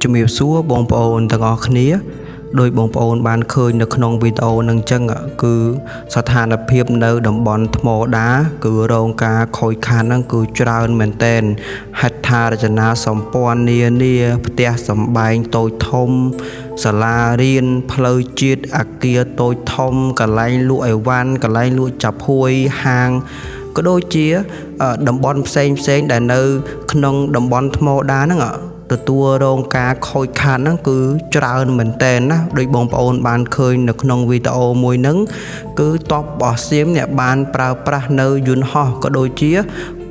ជំរាបសួរបងប្អូនទាំងអស់គ្នាដោយបងប្អូនបានឃើញនៅក្នុងវីដេអូនឹងចឹងគឺស្ថានភាពនៅតំបន់ថ្មដាគឺរងការខូចខាតហ្នឹងគឺច្រើនមែនទែនហេដ្ឋារចនាសម្ព័ន្ធនានាផ្ទះសម្បែងតូចធំសាលារៀនផ្លូវជាតិអគារតូចធំកន្លែងលក់អីវ៉ាន់កន្លែងលក់ចាប់ហួយហាងក៏ដូចជាតំបន់ផ្សេងដែលនៅក្នុងតំបន់ថ្មដាហ្នឹងទទួលរងការខូចខាតហ្នឹងគឺច្រើនមែនតើណាដោយបងប្អូនបានឃើញនៅក្នុងវីដេអូមួយហ្នឹងគឺតបរបស់សៀមអ្នកបានប្រើប្រាស់នៅយន្តហោះក៏ដូចជា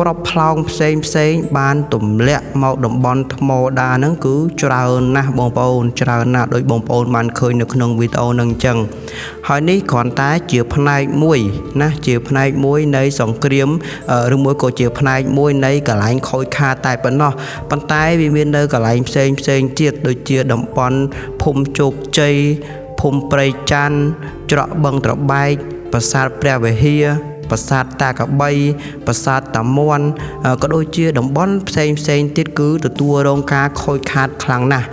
ក្របផ្លោងផ្សេងបានទម្លាក់មកតំបន់ថ្មដាហ្នឹងគឺច្រើនណាស់បងប្អូនច្រើនណាស់ដោយបងប្អូនបានឃើញនៅក្នុងវីដេអូហ្នឹងអញ្ចឹងហើយនេះគ្រាន់តែជាផ្នែកមួយណាជាផ្នែកមួយនៃសង្គ្រាមឬមួយក៏ជាផ្នែកមួយនៃកន្លែងខូចខាតតែប៉ុណ្ណោះប៉ុន្តែវាមាននៅកន្លែងផ្សេងទៀតដូចជាតំបន់ភូមិជោគជ័យភូមិព្រៃច័ន្ទច្រកបឹងត្របែកប្រាសាទព្រះវិហារប្រាសាទតាកបីប្រាសាទតាមាន់ក៏ដូចជាតំបន់ផ្សេងទៀតគឺទទួលរងការខូចខាតខ្លាំងណាស់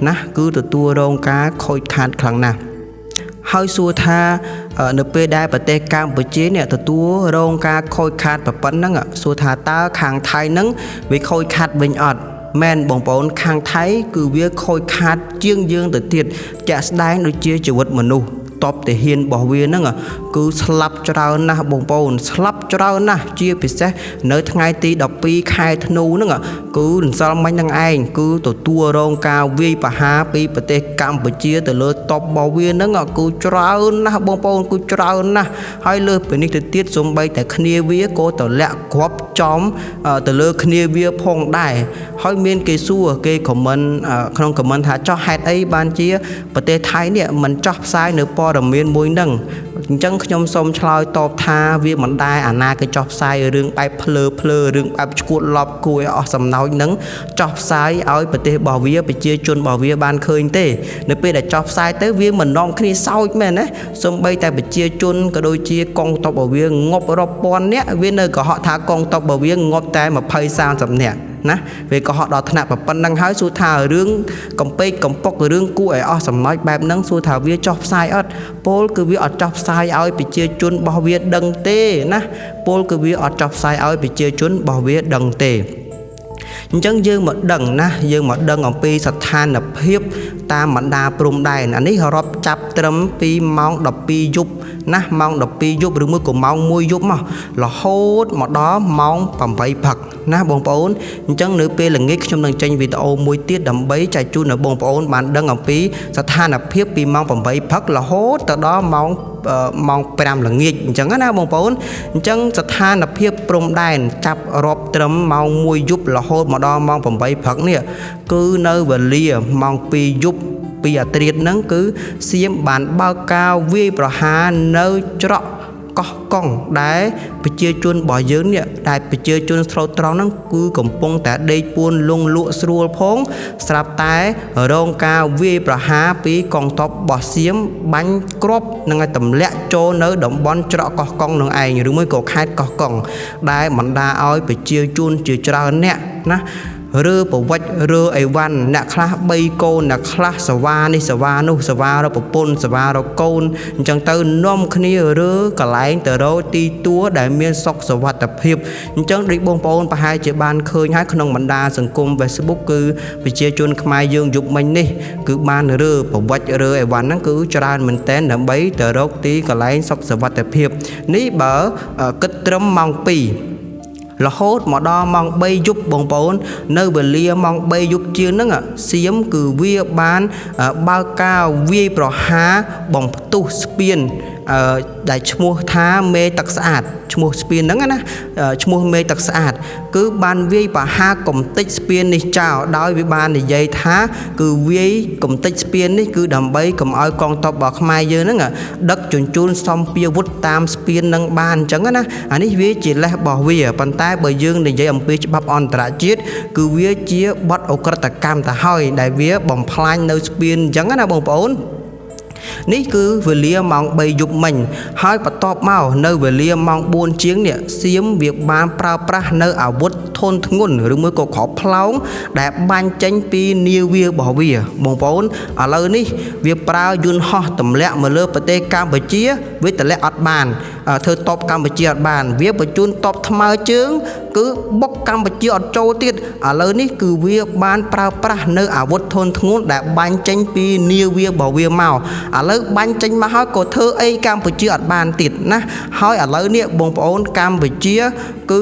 ណាគឺទទួលរងការខូចខាតខ្លាំងណាស់ហើយសួរថានៅពេលដែលប្រទេសកម្ពុជានេះទទួលរងការខូចខាតប៉ុណ្ណឹងសួរថាតើខាងថៃហ្នឹងវាខូចខាតវិញអត់មែនបងប្អូនខាងថៃគឺវាខូចខាតជាងយើងទៅទៀតជាក់ស្ដែងដូចជាជីវិតមនុស្សតបទាហានរបស់វាហ្នឹងគឺស្លាប់ច្រើនណាស់បងប្អូនស្លាប់ច្រើនណាស់ជាពិសេសនៅថ្ងៃទី12ខែធ្នូហ្នឹងគឺរំសាល់មិញហ្នឹងឯងគឺទទួលរងការវាយប្រហារពីប្រទេសកម្ពុជាទៅលើតបរបស់វាហ្នឹងគឺច្រើនណាស់បងប្អូនគឺច្រើនណាស់ហើយលើពីនេះទៅទៀតសូម្បីតែគ្នាវាក៏ទម្លាក់គ្រាប់ចំទៅលើគ្នាវាផងដែរហើយមានគេសួរគេខមមិនក្នុងខមមិនថាចោះហេតុអីបានជាប្រទេសថៃនេះមិនចោះផ្សាយនៅព័ត៌មានមួយហ្នឹងអញ្ចឹងខ្ញុំសូមឆ្លើយតបថាវាមិនដែរអាណាគេចោះផ្សាយរឿងបែបភ្លើរឿងបែបឈួតឡប់គួរឲ្យអស់សំណោចហ្នឹងចោះផ្សាយឲ្យប្រទេសរបស់វាប្រជាជនរបស់វាបានឃើញទេនៅពេលដែលចោះផ្សាយទៅវាមិននាំគ្នាសោចមែនណាសូម្បីតែប្រជាជនក៏ដូចជាកងទ័ពរបស់វាងប់រាប់ពាន់នាក់វានៅកុហកថាកងទ័ពរបស់វាងប់តែ20-30នាក់ណាវាកុហកដល់ថ្នាក់ប៉ុណ្្នឹងហើយសួរថារឿងកំពេចកំពុករឿងគួរឲ្យអស់សំណោចបែបហ្នឹងសួរថាវាចោះផ្សាយអត់ពលគឺវាអត់ចោះផ្សាយឲ្យប្រជាជនរបស់វាដឹងទេណាពលគឺវាអត់ចោះផ្សាយឲ្យប្រជាជនរបស់វាដឹងទេអញ្ចឹងយើងមកដឹងណាយើងមកដឹងអំពីស្ថានភាពតាមបណ្ដាព្រំដែនអានេះរាប់ចាប់ត្រឹមពីម៉ោង12យប់ណាម៉ោង12យប់ឬមួយក៏ម៉ោង1យប់មករហូតមកដល់ម៉ោង8ព្រឹកណាបងប្អូនអញ្ចឹងនៅពេលល្ងាចខ្ញុំនឹងចេញវីដេអូមួយទៀតដើម្បីចែកជូនដល់បងប្អូនបានដឹងអំពីស្ថានភាពពីម៉ោង8ព្រឹករហូតទៅដល់ម៉ោង5ល្ងាចអញ្ចឹងណាបងប្អូនអញ្ចឹងស្ថានភាពព្រំដែនចាប់រាប់ត្រឹមម៉ោង1យប់រហូតមកដល់ម៉ោង8ព្រឹកនេះគឺនៅវេលាម៉ោង2យប់ពីអាត្រៀតហ្នឹងគឺសៀមបានបើកការវាយប្រហារនៅច្រកកោះកុងដែលប្រជាជនរបស់យើងនេះដែលប្រជាជនស្រុតត្រង់ហ្នឹងគឺកំពុងតែដេកពួនលងលក់ស្រួលផងស្រាប់តែរងការវាយប្រហារពីកងទ័ពរបស់សៀមបាញ់គ្រាប់នឹងឲ្យទម្លាក់ចូលនៅតំបន់ច្រកកោះកុងនឹងឯងឬមួយក៏ខេត្តកោះកុងដែលបណ្ដាឲ្យប្រជាជនជាច្រើនអ្នកណារើប្រវត្តិរើអីវ៉ាន់អ្នកខ្លះ3កូនអ្នកខ្លះសវ៉ានេះសវ៉ានោះសវ៉ារកប្រពន្ធសវ៉ារកកូនអញ្ចឹងទៅនាំគ្នារើកន្លែងទៅរកទីទួលដែលមានសុខសុវត្ថិភាពអញ្ចឹងដូចបងប្អូនប្រហែលជាបានឃើញហើយក្នុងបណ្ដាសង្គម Facebook គឺប្រជាជនខ្មែរយើងយប់មិញនេះគឺបានរើប្រវត្តិរើអីវ៉ាន់ហ្នឹងគឺច្រើនមែនតើដើម្បីទៅរកទីកន្លែងសុខសុវត្ថិភាពនេះបើគិតត្រឹមម៉ោង2រហូតមកដល់ម៉ោង3យប់បងប្អូននៅវេលាម៉ោង3យប់ជាងហ្នឹងសៀមគឺវាបានបើកការវាយប្រហារបំផ្ទុះស្ពានដែលឈ្មោះថាមេទឹកស្អាតឈ្មោះស្ពានហ្នឹងណាឈ្មោះមេទឹកស្អាតគឺបានវាយប្រហារកំទេចស្ពាននេះចោលដោយវាបាននិយាយថាគឺវាយកំទេចស្ពាននេះគឺដើម្បីកុំឲ្យកងទ័ពរបស់ខ្មែរយើងហ្នឹងដឹកជញ្ជូនសម្ភារវុធតាមស្ពានហ្នឹងបានអញ្ចឹងណាអានេះវាជាលេសរបស់វាប៉ុន្តែបើយើងនិយាយអំពីច្បាប់អន្តរជាតិគឺវាជាបទអក្រិតកម្មទៅហើយដែលវាបំផ្លាញនៅស្ពានអញ្ចឹងណាបងប្អូន នេះគឺវេលាម៉ោង 3 យប់មិញហើយបន្ទាប់មកនៅវេលាម៉ោង 4 ជាងនេះសៀមវាបានប្រើប្រាស់នៅអាវុធធនធ្ងន់ឬមួយក៏ក្របផ្លោងដែលបាញ់ចេញពីនាវារបស់វាបងប្អូនឥឡូវនេះវាប្រើយន្តហោះទម្លាក់មកលើប្រទេសកម្ពុជាវាទម្លាក់អត់បានធ្វើតបកម្ពុជាអត់បានវាបញ្ជូនតបថ្មើរជើងគឺបុកកម្ពុជាអត់ចូលទៀតឥឡូវនេះគឺវាបានប្រើប្រាស់នៅអាវុធធនធ្ងន់ដែលបាញ់ចេញពីនាវារបស់វាមកឥឡូវបាញ់ចេញមកហើយក៏ធ្វើអីកម្ពុជាអត់បានទៀតណាហើយឥឡូវនេះបងប្អូនកម្ពុជាគឺ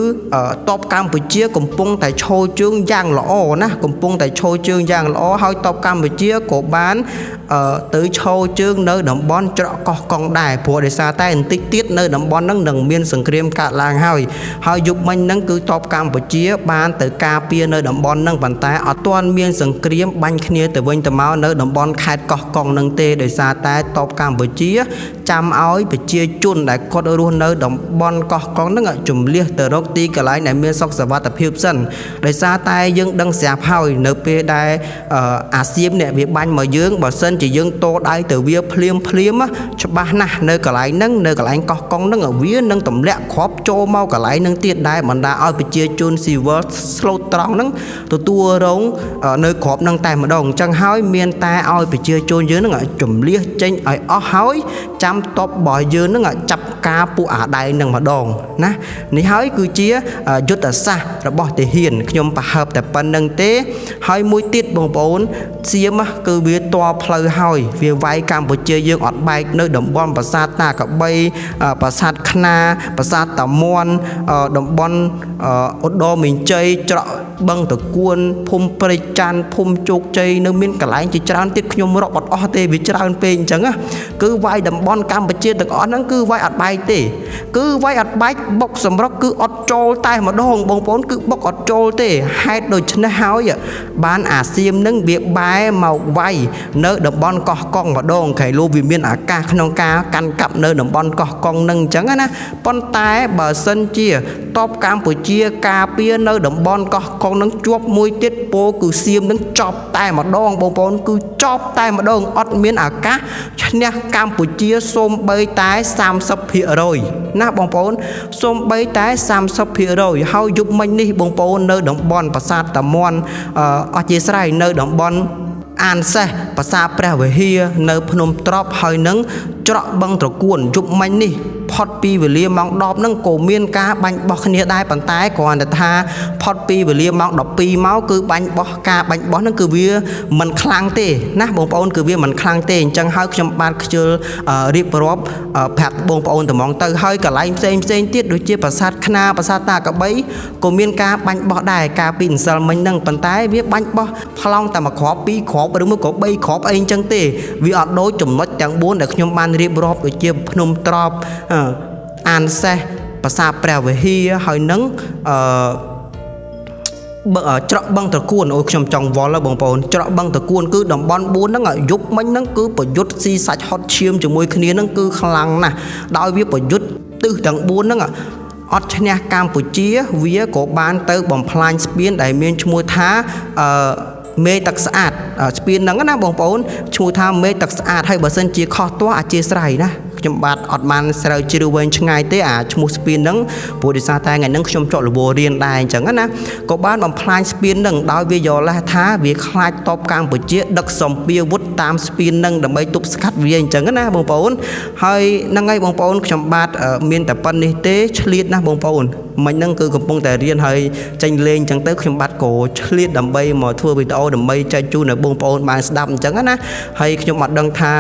តបកម្ពុជាកំពុងតែឈរជើងយ៉ាងល្អណាកំពុងតែឈរជើងយ៉ាងល្អហើយតបកម្ពុជាក៏បានទៅឈរជើងនៅតំបន់ច្រកកោះកុងដែរព្រោះដោយសារតែបន្តិចទៀតនៅតំបន់ហ្នឹងនឹងមានសង្គ្រាមកើតឡើងហើយយប់មិញហ្នឹងគឺតបកម្ពុជាបានទៅការពារនៅតំបន់ហ្នឹងប៉ុន្តែអត់ទាន់មានសង្គ្រាមបាញ់គ្នាទៅវិញទៅមកនៅតំបន់ខេត្តកោះកុងហ្នឹងទេដោយសារតែតបកម្ពុជាចាំឲ្យប្រជាជនដែលគាត់រស់នៅតំបន់កោះកុងហ្នឹងជំលះទៅរកទីកន្លែងដែលមានសុខសុវត្ថិភាពសិនដោយសារតែយើងដឹងស្រាប់ហើយនៅពេលដែលអាស៊ាននេះវាបាញ់មកយើងបើសិនជាយើងតដៃទៅវាភ្លាមច្បាស់ណាស់នៅកន្លែងហ្នឹងនៅកន្លែងកោះកុងហ្នឹងវានឹងទម្លាក់គ្រាប់ចូលមកកន្លែងហ្នឹងទៀតដែលបណ្ដាឲ្យប្រជាជនស៊ីវិលស្លូតត្រង់ហ្នឹងទទួលរងនៅគ្រាប់ហ្នឹងតែម្ដងអញ្ចឹងហើយមានតែឲ្យប្រជាជនយើងហ្នឹងជំលះចេញឲ្យអស់ហើយចាំតបរបស់យើងហ្នឹងចាប់ការពួកអាដៃហ្នឹងម្ដងណានេះហើយគឺជាយុទ្ធសាស្ត្ររបស់ទាហានខ្ញុំប្រហើបតែប៉ុណ្្នឹងទេហើយមួយទៀតបងប្អូនសៀមគឺវាតបផ្លូវហើយវាវាយកម្ពុជាយើងអត់បែកនៅតំបន់ប្រាសាទតាកបីប្រាសាទខ្នាប្រាសាទតាមាន់តំបន់ឧត្តរមានជ័យច្រកបឹងតគួនភូមិព្រៃច័ន្ទភូមិជោគជ័យនៅមានកន្លែងជាច្រើនទៀតខ្ញុំរាប់អត់អស់ទេវាច្រើនពេកអញ្ចឹងគឺវាយតំបន់កម្ពុជាទាំងអស់ហ្នឹងគឺវាយអត់បែកទេគឺវាយអត់បែកបុកសម្រុកគឺអត់ចូលតែម្ដងបងប្អូនគឺបុកអត់ចូលទេហេតុដូច្នេះហើយបានអាស៊ាននឹងវាបែរមកវាយនៅតំបន់កោះកុងម្ដងក្រៃលោវាមានឱកាសក្នុងការកាន់កាប់នៅតំបន់កោះកុងនឹងអញ្ចឹងណាប៉ុន្តែបើសិនជាតបកម្ពុជាការពារនៅតំបន់កោះកុងនឹងជាប់មួយទៀតពោគឺសៀមនឹងចប់តែម្ដងបងប្អូនគឺចប់តែម្ដងអត់មានឱកាសឈ្នះកម្ពុជាសូម្បីតែ 30% ណាបងប្អូនសូម្បីតែ 30% ហើយយប់មិញនេះបងប្អូននៅតំបន់ប្រាសាទតាមាន់អធិស្ឋាននៅតំបន់អានសេះប្រាសាទព្រះវិហារនៅភ្នំត្រប់ហើយនឹងច្រកបឹងត្រកួនយប់មិញនេះផុតពីវេលាម៉ោង 10 ហ្នឹងក៏មានការបាញ់បោះគ្នាដែរប៉ុន្តែគ្រាន់តែថាផុតពីវេលាម៉ោង 12 មកគឺបាញ់បោះហ្នឹងគឺវាមិនខ្លាំងទេណាបងប្អូនគឺវាមិនខ្លាំងទេអញ្ចឹងហើយខ្ញុំបានខ្ជិលរៀបរាប់ប្រាប់បងប្អូនត្មងទៅហើយកន្លែងផ្សេងទៀតដូចជាប្រាសាទខ្នាប្រាសាទតាកបីក៏មានការបាញ់បោះដែរការពីម្សិលមិញហ្នឹងប៉ុន្តែវាបាញ់បោះប្លង់តែមួយគ្រាប់2គ្រាប់ឬមួយក៏3គ្រាប់អីអញ្ចឹងទេវាអត់ដូចចំណុចទាំង4ដែលខ្ញុំបានរៀបរាប់ដូចជាភ្នំត្រប់អានសេះប្រាសាទព្រះវិហារហើយនឹងច្រកបឹងត្រកួនអូខ្ញុំចង់វល់បងប្អូនច្រកបឹងត្រកួនគឺតំបន់4ហ្នឹងយប់មិញហ្នឹងគឺប្រយុទ្ធស៊ីសាច់ហត់ឈាមជាមួយគ្នាហ្នឹងគឺខ្លាំងណាស់ដោយវាប្រយុទ្ធទិសទាំង4ហ្នឹងអត់ឈ្នះកម្ពុជាវាក៏បានទៅបំផ្លាញស្ពានដែលមានឈ្មោះថាមេទឹកស្អាតស្ពានហ្នឹងណាបងប្អូនឈ្មោះថាមេទឹកស្អាតហើយបើសិនជាខុសទាស់អធិស្ឋានណាខ្ញុំបាទអត់បានស្រូវជ្រាវវែងឆ្ងាយទេអាឈ្មោះស្ពានហ្នឹងព្រោះដោយសារតែថ្ងៃហ្នឹងខ្ញុំចុះលវរៀនដែរអញ្ចឹងណាក៏បានបំផ្លាញស្ពានហ្នឹងដោយវាយល់ឡះថាវាខ្លាចតបកម្ពុជាដឹកសម្ពាវុធតាមស្ពានហ្នឹងដើម្បីទប់ស្កាត់វាអញ្ចឹងណាបងប្អូនហើយហ្នឹងហើយបងប្អូនខ្ញុំបាទមានតែប៉ុណ្្នេះទេឆ្លៀតណាស់បងប្អូនមិញហ្នឹងគឺកំពុងតែរៀនហើយចេញលេងអញ្ចឹងទៅខ្ញុំបាទក៏ឆ្លៀតដើម្បីមកធ្វើវីដេអូដើម្បីចែកជូនដល់បងប្អូនបានស្ដាប់អញ្ចឹងណាហើយខ្ញុំអត់ដឹងថា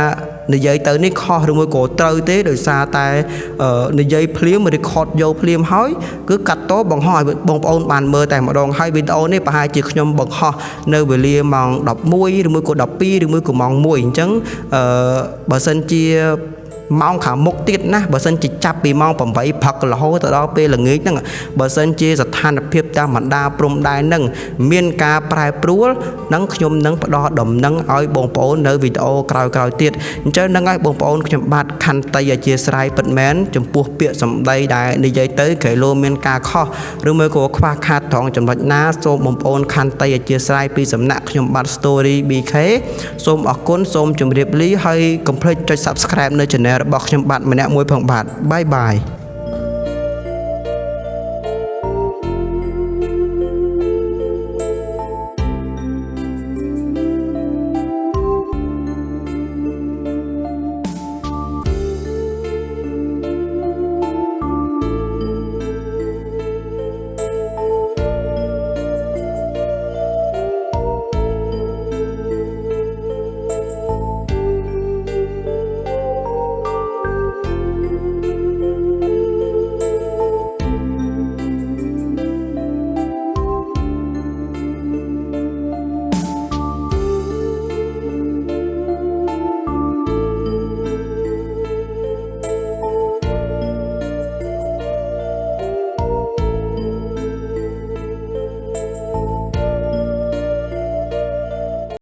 និយាយទៅនេះខុសឬមួយក៏ត្រូវទេដោយសារតែនិយាយភ្លាមឬខតយកភ្លាមហើយគឺកាត់តបង្ហោះឲ្យបងប្អូនបានមើលតែម្ដងហើយវីដេអូនេះប្រហែលជាខ្ញុំបង្ហោះនៅវេលាម៉ោង 11 ឬមួយក៏ 12 ឬមួយក៏ម៉ោង 1 អញ្ចឹងបើសិនជា ម៉ោងខាងមុខទៀតណាបើសិនជាចាប់ពីម៉ោង 8 ព្រឹករហូតដល់ពេលល្ងាចហ្នឹងបើសិនជាស្ថានភាពតាមបណ្ដាព្រំដែនហ្នឹងមានការប្រែប្រួលហ្នឹងខ្ញុំនឹងផ្ដល់ដំណឹងឲ្យបងប្អូននៅវីដេអូក្រោយៗទៀតអញ្ចឹងហ្នឹងហើយបងប្អូនខ្ញុំបាទខន្តីអធិស្ឋានពិតមែនចំពោះពាក្យសម្ដីដែលនិយាយទៅក្រៃលោមានការខុសឬមួយក៏ខ្វះខាតត្រង់ចំណុចណាសូមបងប្អូនខន្តីអធិស្ឋានពីសំណាក់ខ្ញុំបាទ Story BK សូមអរគុណសូមជម្រាបលាហើយកុំភ្លេចចុច Subscribe នៅ Channel របស់ខ្ញុំបាទម្នាក់មួយផងបាទបាយបាយ